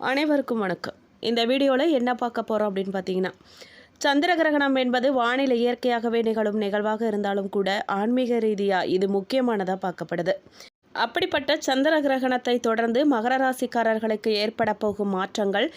அனைவருக்கும் வணக்கம். இந்த வீடியோவில் என்ன பார்க்க போகிறோம் அப்படின்னு பார்த்தீங்கன்னா, சந்திர கிரகணம் என்பது வானிலை இயற்கையாகவே நிகழும் நிகழ்வாக இருந்தாலும் கூட ஆன்மீக ரீதியாக இது முக்கியமானதாக பார்க்கப்படுது. அப்படிப்பட்ட சந்திர கிரகணத்தை தொடர்ந்து மகர ராசிக்காரர்களுக்கு ஏற்பட போகும் மாற்றங்கள்,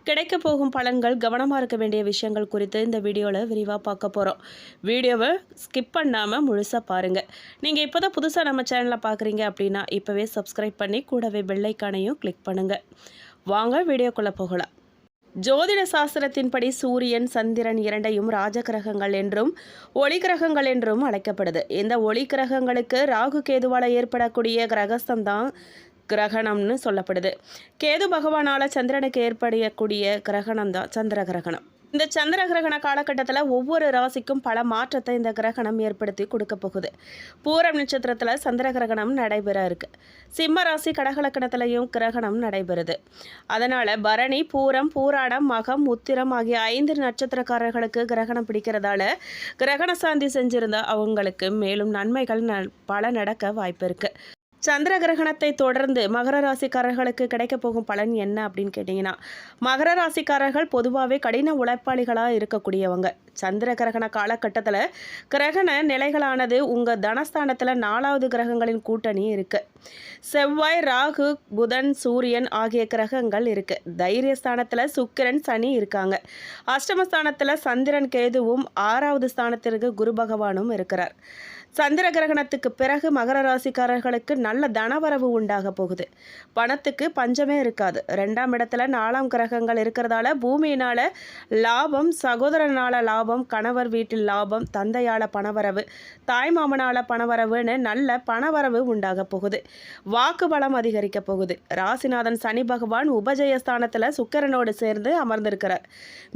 கிடைக்க போகும் பலன்கள், கவனமாக இருக்க வேண்டிய விஷயங்கள் குறித்து இந்த வீடியோவில் விரிவாக பார்க்க போகிறோம். வீடியோவை ஸ்கிப் பண்ணாமல் முழுசாக பாருங்கள். நீங்கள் இப்போ தான் புதுசாக நம்ம சேனலை பார்க்குறீங்க அப்படின்னா இப்போவே சப்ஸ்கிரைப் பண்ணி கூடவே பெல் ஐக்கானையும் கிளிக் பண்ணுங்கள். வாங்க வீடியோக்குள்ளே போகலாம். ஜோதிட சாஸ்திரத்தின்படி சூரியன், சந்திரன் இரண்டையும் ராஜகிரகங்கள் என்றும் ஒளி கிரகங்கள் என்றும் அழைக்கப்படுது. இந்த ஒளி கிரகங்களுக்கு ராகு கேதுவால் ஏற்படக்கூடிய கிரகஸ்தம்தான் கிரகணம்னு சொல்லப்படுது. கேது பகவானால் சந்திரனுக்கு ஏற்படக்கூடிய கிரகணம் தான் சந்திர கிரகணம். இந்த சந்திர கிரகண காலகட்டத்தில் ஒவ்வொரு ராசிக்கும் பல மாற்றத்தை இந்த கிரகணம் ஏற்படுத்தி கொடுக்க போகுது. பூரம் நட்சத்திரத்தில் சந்திர கிரகணம் நடைபெற இருக்கு. சிம்ம ராசி கடகலக்கணத்திலையும் கிரகணம் நடைபெறுது. அதனால் பரணி, பூரம், பூராடம், மகம், உத்திரம் ஆகிய 5 நட்சத்திரக்காரர்களுக்கு கிரகணம் பிடிக்கிறதால கிரகண சாந்தி செஞ்சிருந்த அவங்களுக்கு மேலும் நன்மைகள் பல நடக்க வாய்ப்பு இருக்கு. சந்திர கிரகணத்தை தொடர்ந்து மகர ராசிக்காரர்களுக்கு கிடைக்க போகும் பலன் என்ன அப்படின்னு கேட்டிங்கன்னா, மகர ராசிக்காரர்கள் பொதுவாகவே கடின உழைப்பாளிகளாக இருக்கக்கூடியவங்க. சந்திர கிரகண காலகட்டத்தில் கிரகண நிலைகளானது உங்கள் தனஸ்தானத்தில் 4வது கிரகங்களின் கூட்டணி இருக்குது. செவ்வாய், ராகு, புதன், சூரியன் ஆகிய கிரகங்கள் இருக்குது. தைரியஸ்தானத்தில் சுக்கிரன், சனி இருக்காங்க. அஷ்டமஸ்தானத்தில் சந்திரன், கேதுவும் 6வது ஸ்தானத்திற்கு குரு பகவானும் இருக்கிறார். சந்திர கிரகணத்துக்கு பிறகு மகர ராசிக்காரர்களுக்கு நல்ல தனவரவு உண்டாக போகுது. பணத்துக்கு பஞ்சமே இருக்காது. 2ஆம் இடத்துல 4ஆம் கிரகங்கள் இருக்கிறதால பூமியினால லாபம், சகோதரனால லாபம், கணவர் வீட்டில் லாபம், தந்தையால பணவரவு, தாய் மாமனால பணவரவுன்னு நல்ல பணவரவு உண்டாக போகுது. வாக்கு பலம் அதிகரிக்க போகுது. ராசிநாதன் சனி பகவான் உபஜயஸ்தானத்தில் சுக்கிரனோடு சேர்ந்து அமர்ந்திருக்கிறார்.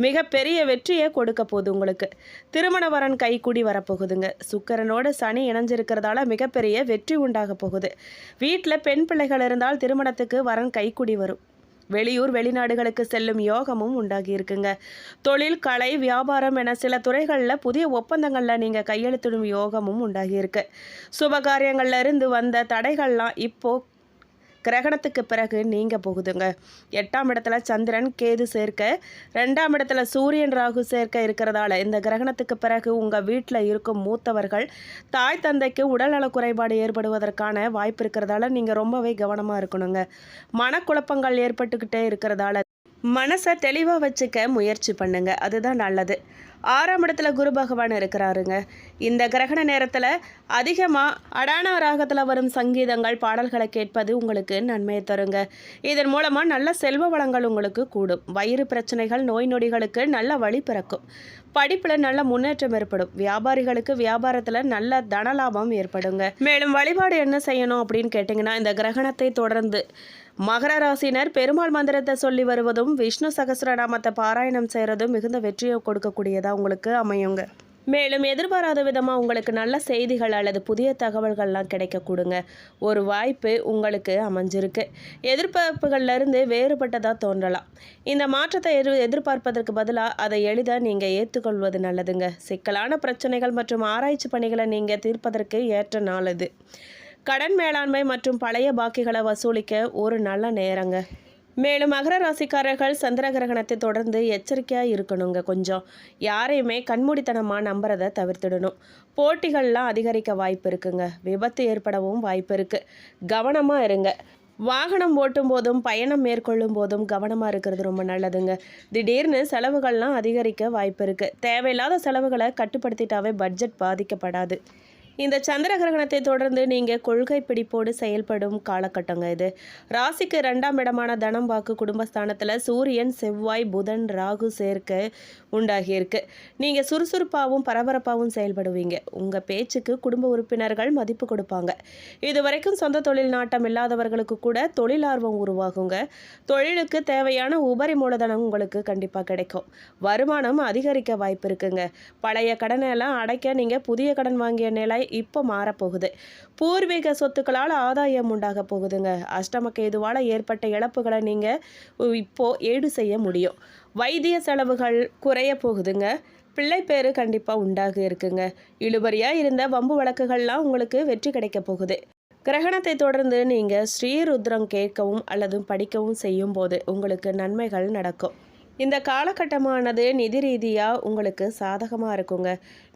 மிகப்பெரிய வெற்றியை கொடுக்க போகுது உங்களுக்கு. திருமண வரன் கைக்கூடி வரப்போகுதுங்க. சுக்கிரனோடு சனி இணைஞ்சிருக்கிறதால மிகப்பெரிய வெற்றி உண்டாக போகுது. வீட்டில் பெண் பிள்ளைகள் இருந்தால் திருமணத்துக்கு வரன் கைக்கூடி வரும். வெளியூர், வெளிநாடுகளுக்கு செல்லும் யோகமும் உண்டாகி இருக்குங்க. தொழில், கலை, வியாபாரம் என சில துறைகளில் புதிய ஒப்பந்தங்களில் நீங்கள் கையெழுத்திடும் யோகமும் உண்டாகி இருக்கு. சுபகாரியங்கள்ல இருந்து வந்த தடைகள்லாம் இப்போ கிரகணத்துக்கு பிறகு நீங்க போகுதுங்க. 8ஆம் இடத்துல சந்திரன், கேது சேர்க்க, 2ஆம் இடத்துல சூரியன், ராகு சேர்க்க இருக்கிறதால இந்த கிரகணத்துக்கு பிறகு உங்கள் வீட்டில் இருக்கும் மூத்தவர்கள், தாய் தந்தைக்கு உடல்நல குறைபாடு ஏற்படுவதற்கான வாய்ப்பு இருக்கிறதால நீங்கள் ரொம்பவே கவனமாக இருக்கணுங்க. மனக்குழப்பங்கள் ஏற்பட்டுக்கிட்டே இருக்கிறதால மனசை தெளிவாக வச்சுக்க முயற்சி பண்ணுங்க. அதுதான் நல்லது. 6ஆம் இடத்துல குரு பகவான் இருக்கிறாருங்க. இந்த கிரகண நேரத்தில் அதிகமாக அடானா ராகத்தில் வரும் சங்கீதங்கள், பாடல்களை கேட்பது உங்களுக்கு நன்மையை தருங்க. இதன் மூலமாக நல்ல செல்வ வளங்கள் உங்களுக்கு கூடும். வயிறு பிரச்சனைகள், நோய் நொடிகளுக்கு நல்ல வழி பிறக்கும். படிப்பில் நல்ல முன்னேற்றம் ஏற்படும். வியாபாரிகளுக்கு வியாபாரத்தில் நல்ல தனலாபம் ஏற்படுங்க. மேலும் வழிபாடு என்ன செய்யணும் அப்படின்னு கேட்டிங்கன்னா, இந்த கிரகணத்தை தொடர்ந்து மகர ராசினர் பெருமாள் மந்திரத்தை சொல்லி வருவதும் விஷ்ணு சகஸ்ரநாமத்தை பாராயணம் செய்கிறதும் மிகுந்த வெற்றியை கொடுக்கக்கூடியதாக உங்களுக்கு அமையுங்க. மேலும் எதிர்பாராத விதமாக உங்களுக்கு நல்ல செய்திகள் அல்லது புதிய தகவல்கள்லாம் கிடைக்க கொடுங்க. ஒரு வாய்ப்பு உங்களுக்கு அமைஞ்சிருக்கு. எதிர்பார்ப்புகள்லேருந்து வேறுபட்டதாக தோன்றலாம். இந்த மாற்றத்தை எதிர்பார்ப்பதற்கு பதிலாக அதை எளிதாக நீங்கள் ஏற்றுக்கொள்வது நல்லதுங்க. சிக்கலான பிரச்சனைகள் மற்றும் ஆராய்ச்சி பணிகளை நீங்கள் தீர்ப்பதற்கு ஏற்ற நாள் இது. கடன் மேலாண்மை மற்றும் பழைய பாக்கிகளை வசூலிக்க ஒரு நல்ல நேரங்க. மேலும் மகர ராசிக்காரர்கள் சந்திர கிரகணத்தை தொடர்ந்து எச்சரிக்கையாக இருக்கணுங்க. கொஞ்சம் யாரையுமே கண்மூடித்தனமாக நம்புறதை தவிர்த்துடணும். போட்டிகள்லாம் அதிகரிக்க வாய்ப்பு இருக்குங்க. விபத்து ஏற்படவும் வாய்ப்பு இருக்குது. கவனமாக இருங்க. வாகனம் ஓட்டும் போதும் பயணம் மேற்கொள்ளும் போதும் கவனமாக இருக்கிறது ரொம்ப நல்லதுங்க. திடீர்னு செலவுகள்லாம் அதிகரிக்க வாய்ப்பு இருக்குது. தேவையில்லாத செலவுகளை கட்டுப்படுத்திட்டாவே பட்ஜெட் பாதிக்கப்படாது. இந்த சந்திர கிரகணத்தை தொடர்ந்து நீங்கள் கொள்கை பிடிப்போடு செயல்படும் காலகட்டங்க இது. ராசிக்கு 2ஆம் இடமான தனம், வாக்கு, குடும்பஸ்தானத்தில் சூரியன், செவ்வாய், புதன், ராகு சேர்க்க உண்டாகியிருக்கு. நீங்கள் சுறுசுறுப்பாகவும் பரபரப்பாகவும் செயல்படுவீங்க. உங்கள் பேச்சுக்கு குடும்ப உறுப்பினர்கள் மதிப்பு கொடுப்பாங்க. இதுவரைக்கும் சொந்த தொழில் நாட்டம் இல்லாதவர்களுக்கு கூட தொழில் ஆர்வம் உருவாகுங்க. தொழிலுக்கு தேவையான உபரி மூலதனம் உங்களுக்கு கண்டிப்பாக கிடைக்கும். வருமானம் அதிகரிக்க வாய்ப்பு இருக்குங்க. பழைய கடனை எல்லாம் அடைக்க நீங்கள் புதிய கடன் வாங்கிய நிலை இப்போ மாறப்போகுது. பூர்வீக சொத்துக்களால் ஆதாயம் உண்டாக போகுதுங்க. அஷ்டம கேதுவால் ஏற்பட்ட இழப்புகளை நீங்கள் இப்போ ஈடு செய்ய முடியும். வைத்திய செலவுகள் குறைய போகுதுங்க. பிள்ளை பேரு கண்டிப்பாக உண்டாக இருக்குங்க. இழுபறியாக இருந்த வம்பு வழக்குகள்லாம் உங்களுக்கு வெற்றி கிடைக்க போகுது. கிரகணத்தை தொடர்ந்து நீங்கள் ஸ்ரீருத்ரம் கேட்கவும் அல்லது படிக்கவும் செய்யும் போது உங்களுக்கு நன்மைகள் நடக்கும். இந்த காலகட்டமானது நிதி ரீதியாக உங்களுக்கு சாதகமாக இருக்குங்க.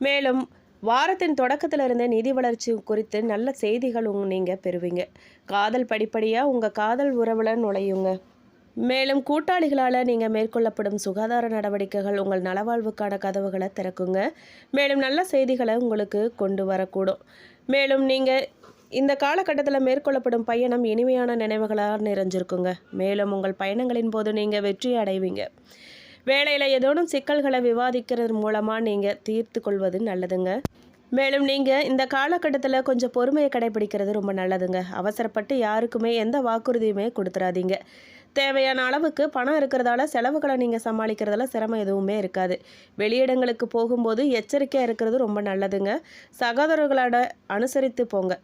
மேலும் வாரத்தின் தொடக்கத்திலிருந்தே நிதி வளர்ச்சி குறித்து நல்ல செய்திகள் நீங்கள் பெறுவீங்க. காதல் படிப்படியாக உங்கள் காதல் உறவில் நுழையுங்க. மேலும் கூட்டாளிகளால் நீங்கள் மேற்கொள்ளப்படும் சுகாதார நடவடிக்கைகள் உங்கள் நலவாழ்வுக்கான கதவுகளை திறக்குங்க. மேலும் நல்ல செய்திகளை உங்களுக்கு கொண்டு வரக்கூடும். மேலும் நீங்கள் இந்த காலகட்டத்தில் மேற்கொள்ளப்படும் பயணம் இனிமையான நினைவுகளாக நிறைஞ்சிருக்குங்க. மேலும் உங்கள் பயணங்களின் போது நீங்கள் வெற்றி அடைவீங்க. வேலையில் ஏதோனும் சிக்கல்களை விவாதிக்கிறது மூலமாக நீங்கள் தீர்த்து கொள்வது நல்லதுங்க. மேலும் நீங்கள் இந்த காலகட்டத்தில் கொஞ்சம் பொறுமையை கடைபிடிக்கிறது ரொம்ப நல்லதுங்க. அவசரப்பட்டு யாருக்குமே எந்த வாக்குறுதியுமே கொடுத்துடாதீங்க. தேவையான அளவுக்கு பணம் இருக்கிறதால செலவுகளை நீங்கள் சமாளிக்கிறதால சிரமம் எதுவுமே இருக்காது. வெளியிடங்களுக்கு போகும்போது எச்சரிக்கையாக இருக்கிறது ரொம்ப நல்லதுங்க. சகோதரர்களோட அனுசரித்து போங்க.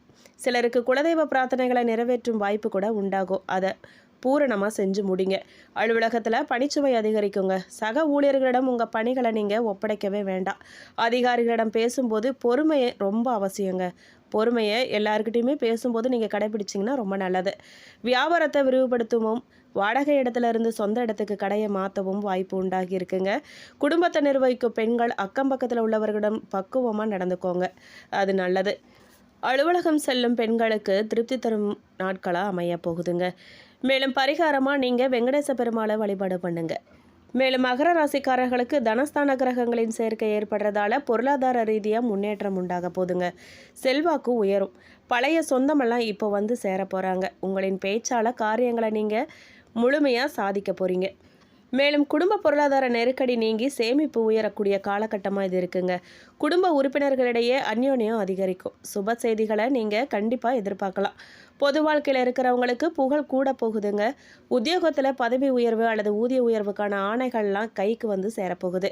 சிலருக்கு குலதெய்வ பிரார்த்தனைகளை நிறைவேற்றும் வாய்ப்பு கூட உண்டாகும். அதை பூரணமாக செஞ்சு முடிங்க. அலுவலகத்தில் பணிச்சுமை அதிகரிக்குங்க. சக ஊழியர்களிடம் உங்கள் பணிகளை நீங்கள் ஒப்படைக்கவே வேண்டாம். அதிகாரிகளிடம் பேசும்போது பொறுமையை ரொம்ப அவசியங்க. பொறுமையை எல்லாருக்கிட்டையுமே பேசும்போது நீங்கள் கடைபிடிச்சிங்கன்னா ரொம்ப நல்லது. வியாபாரத்தை விரிவுபடுத்தவும் வாடகை இடத்துல இருந்து சொந்த இடத்துக்கு கடையை மாற்றவும் வாய்ப்பு உண்டாகி இருக்குங்க. குடும்பத்தை நிர்வகிக்கும் பெண்கள் அக்கம் பக்கத்தில் உள்ளவர்களிடம் பக்குவமாக நடந்துக்கோங்க. அது நல்லது. அலுவலகம் செல்லும் பெண்களுக்கு திருப்தி தரும் நாட்களாக அமைய போகுதுங்க. மேலும் பரிகாரமாக நீங்கள் வெங்கடேச பெருமாளை வழிபாடு பண்ணுங்க. மேலும் மகர ராசிக்காரர்களுக்கு தனஸ்தான கிரகங்களின் சேர்க்கை ஏற்படுறதால பொருளாதார ரீதியாக முன்னேற்றம் உண்டாக போதுங்க. செல்வாக்கு உயரும். பழைய சொந்தமெல்லாம் இப்போ வந்து சேர போகிறாங்க. உங்களின் பேச்சால் காரியங்களை நீங்கள் முழுமையாக சாதிக்க போகிறீங்க. மேலும் குடும்ப பொருளாதார நெருக்கடி நீங்கி சேமிப்பு உயரக்கூடிய காலகட்டமாக இது இருக்குங்க. குடும்ப உறுப்பினர்களிடையே அந்யோன்யம் அதிகரிக்கும். சுப செய்திகளை நீங்கள் கண்டிப்பாக எதிர்பார்க்கலாம். பொது வாழ்க்கையில் இருக்கிறவங்களுக்கு புகழ் கூட போகுதுங்க. உத்தியோகத்தில் பதவி உயர்வு அல்லது ஊதிய உயர்வுக்கான ஆணைகள்லாம் கைக்கு வந்து சேரப்போகுது.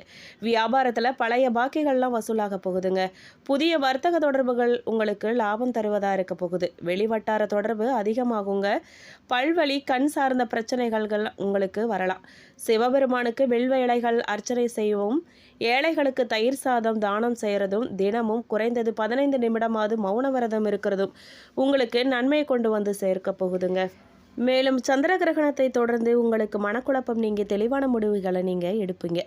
வியாபாரத்தில் பழைய பாக்கிகள்லாம் வசூலாக போகுதுங்க. புதிய வர்த்தக தொடர்புகள் உங்களுக்கு லாபம் தருவதாக இருக்க போகுது. வெளிவட்டார தொடர்பு அதிகமாகுங்க. பல்வழி கண் சார்ந்த பிரச்சனைகள் உங்களுக்கு வரலாம். சிவபெருமானுக்கு வெள்வ இலைகள் அர்ச்சனை செய்யவும், ஏழைகளுக்கு தயிர் சாதம் தானம் செய்கிறதும், தினமும் குறைந்தது 15 நிமிடமாவது மௌன விரதம் இருக்கிறதும் உங்களுக்கு நன்மை கொண்டு வந்து சேர்க்க போகுதுங்க. மேலும் சந்திர கிரகணத்தை தொடர்ந்து உங்களுக்கு மனக்குழப்பம் நீங்கள் தெளிவான முடிவுகளை நீங்கள் எடுப்பீங்க.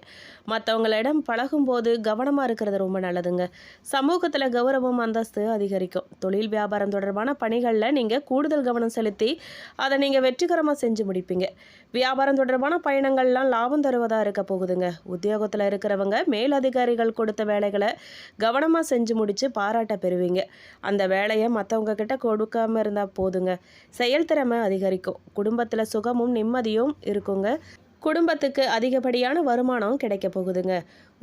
மற்றவங்களிடம் பழகும்போது கவனமாக இருக்கிறது ரொம்ப நல்லதுங்க. சமூகத்தில் கௌரவம் அந்தஸ்து அதிகரிக்கும். தொழில் வியாபாரம் தொடர்பான பணிகளில் நீங்கள் கூடுதல் கவனம் செலுத்தி அதை நீங்கள் வெற்றிகரமாக செஞ்சு முடிப்பீங்க. வியாபாரம் தொடர்பான பயணங்கள்லாம் லாபம் தருவதாக இருக்க போகுதுங்க. உத்தியோகத்தில் இருக்கிறவங்க மேலதிகாரிகள் கொடுத்த வேலைகளை கவனமாக செஞ்சு முடித்து பாராட்ட பெறுவீங்க. அந்த வேலையை மற்றவங்க கிட்ட கொடுக்காமல் இருந்தால் போதுங்க. செயல்திறமை அதிகரிக்கும். குடும்பத்தில் சுகமும் நிம்மதியும் இருக்குங்க. குடும்பத்துக்கு அதிகப்படியான வருமானம் கிடைக்க போகுதுங்க.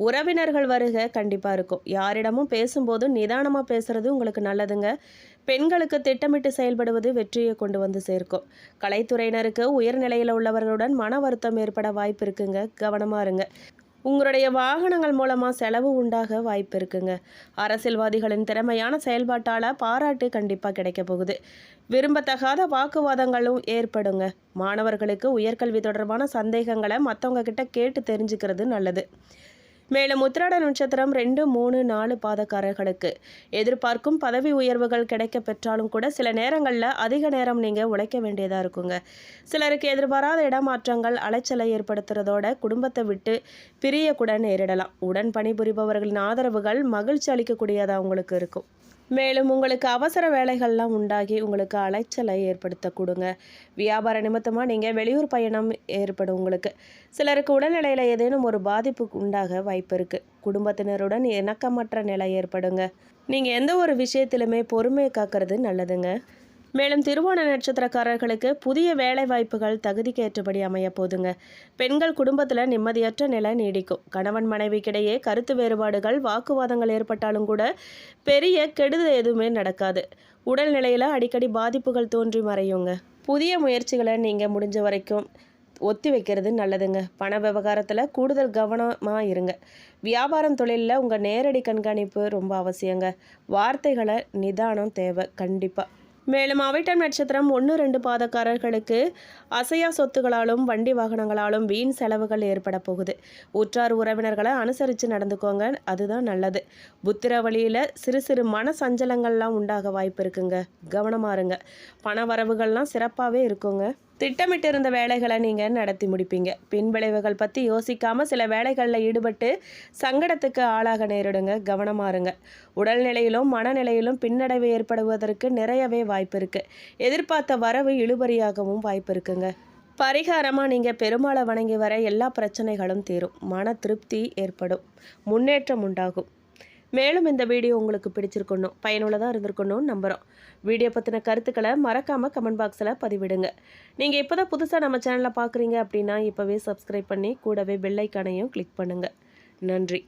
உறவினர்கள் வருகை கண்டிப்பாக இருக்கும். யாரிடமும் பேசும்போது நிதானமாக பேசுறது உங்களுக்கு நல்லதுங்க. பெண்களுக்கு திட்டமிட்டு செயல்படுவது வெற்றியை கொண்டு வந்து சேர்க்கும். கலைத்துறையினருக்கு உயர்நிலையில் உள்ளவர்களுடன் மன வருத்தம் ஏற்பட வாய்ப்பு இருக்குங்க. கவனமாக இருங்க. உங்களுடைய வாகனங்கள் மூலமாக செலவு உண்டாக வாய்ப்பு இருக்குங்க. அரசியல்வாதிகளின் திறமையான செயல்பாட்டால் பாராட்டு கண்டிப்பாக கிடைக்க போகுது. விரும்பத்தகாத வாக்குவாதங்களும் ஏற்படுங்க. மாணவர்களுக்கு உயர்கல்வி தொடர்பான சந்தேகங்களை மற்றவங்க கிட்ட கேட்டு தெரிஞ்சுக்கிறது நல்லது. மேலும் உத்திராட நட்சத்திரம் 2, 3, 4 பாதக்காரர்களுக்கு எதிர்பார்க்கும் பதவி உயர்வுகள் கிடைக்க பெற்றாலும் கூட சில நேரங்களில் அதிக நேரம் நீங்கள் உழைக்க வேண்டியதாக இருக்குங்க. சிலருக்கு எதிர்பாராத இடமாற்றங்கள் அலைச்சலை ஏற்படுத்துறதோட குடும்பத்தை விட்டு பிரியக்கூட நேரிடலாம். உடன் பணிபுரிபவர்களின் ஆதரவுகள் மகிழ்ச்சி அளிக்கக்கூடியதாக உங்களுக்கு இருக்கும். மேலும் உங்களுக்கு அவசர வேலைகள்லாம் உண்டாகி உங்களுக்கு அலைச்சலை ஏற்படுத்தக்கூடுங்க. வியாபார நிமித்தமாக நீங்கள் வெளியூர் பயணம் ஏற்படும் உங்களுக்கு. சிலருக்கு உடல்நிலையில் ஏதேனும் ஒரு பாதிப்பு உண்டாக வாய்ப்பு இருக்குது. குடும்பத்தினருடன் இணக்கமற்ற நிலை ஏற்படுங்க. நீங்கள் எந்த ஒரு விஷயத்திலுமே பொறுமையை காக்கிறது நல்லதுங்க. மேலும் திருவோண நட்சத்திரக்காரர்களுக்கு புதிய வேலை வாய்ப்புகள் தகுதிக்கு ஏற்றபடி அமைய போதுங்க. பெண்கள் குடும்பத்தில் நிம்மதியற்ற நிலை நீடிக்கும். கணவன் மனைவிக்கிடையே கருத்து வேறுபாடுகள் வாக்குவாதங்கள் ஏற்பட்டாலும் கூட பெரிய கெடுதல் எதுவுமே நடக்காது. உடல்நிலையில் அடிக்கடி பாதிப்புகள் தோன்றி மறையுங்க. புதிய முயற்சிகளை நீங்கள் முடிஞ்ச வரைக்கும் ஒத்தி வைக்கிறது நல்லதுங்க. பண விவகாரத்தில் கூடுதல் கவனமாக இருங்க. வியாபாரம் தொழிலில் உங்கள் நேரடி கண்காணிப்பு ரொம்ப அவசியங்க. வார்த்தைகளை நிதானம் தேவை கண்டிப்பாக. மேலும் அவிட்டம் நட்சத்திரம் 1-2 பாதக்காரர்களுக்கு அசையா சொத்துகளாலும் வண்டி வாகனங்களாலும் வீண் செலவுகள் ஏற்பட போகுது. உற்றார் உறவினர்களை அனுசரித்து நடந்துக்கோங்க, அதுதான் நல்லது. புத்திர வழியில் சிறு சிறு மன சஞ்சலங்கள்லாம் உண்டாக வாய்ப்பு இருக்குங்க, கவனமாக இருங்க. பண வரவுகள்லாம் சிறப்பாகவே இருக்குங்க. திட்டமிட்டு இருந்த வேலைகளை நீங்கள் நடத்தி முடிப்பீங்க. பின்விளைவுகள் பற்றி யோசிக்காமல் சில வேலைகளில் ஈடுபட்டு சங்கடத்துக்கு ஆளாக நேரிடுங்க, கவனமாக இருங்க. உடல்நிலையிலும் மனநிலையிலும் பின்னடைவு ஏற்படுவதற்கு நிறையவே வாய்ப்பு இருக்குது. எதிர்பார்த்த வரவு இழுபறியாகவும் வாய்ப்பு இருக்குங்க. பரிகாரமாக நீங்கள் பெருமாளை வணங்கி வர எல்லா பிரச்சனைகளும் தீரும். மன திருப்தி ஏற்படும், முன்னேற்றம் உண்டாகும். மேலும் இந்த வீடியோ உங்களுக்கு பிடிச்சிருக்கணும், பயனுள்ளதாக இருந்திருக்கணும்னு நம்புகிறோம். வீடியோ பற்றின கருத்துக்களை மறக்காமல் கமெண்ட் பாக்ஸில் பதிவிடுங்க. நீங்கள் இப்போ தான் புதுசாக நம்ம சேனலை பார்க்குறீங்க அப்படின்னா இப்போவே சப்ஸ்கிரைப் பண்ணி கூடவே பெல் ஐக்கானையும் கிளிக் பண்ணுங்கள். நன்றி.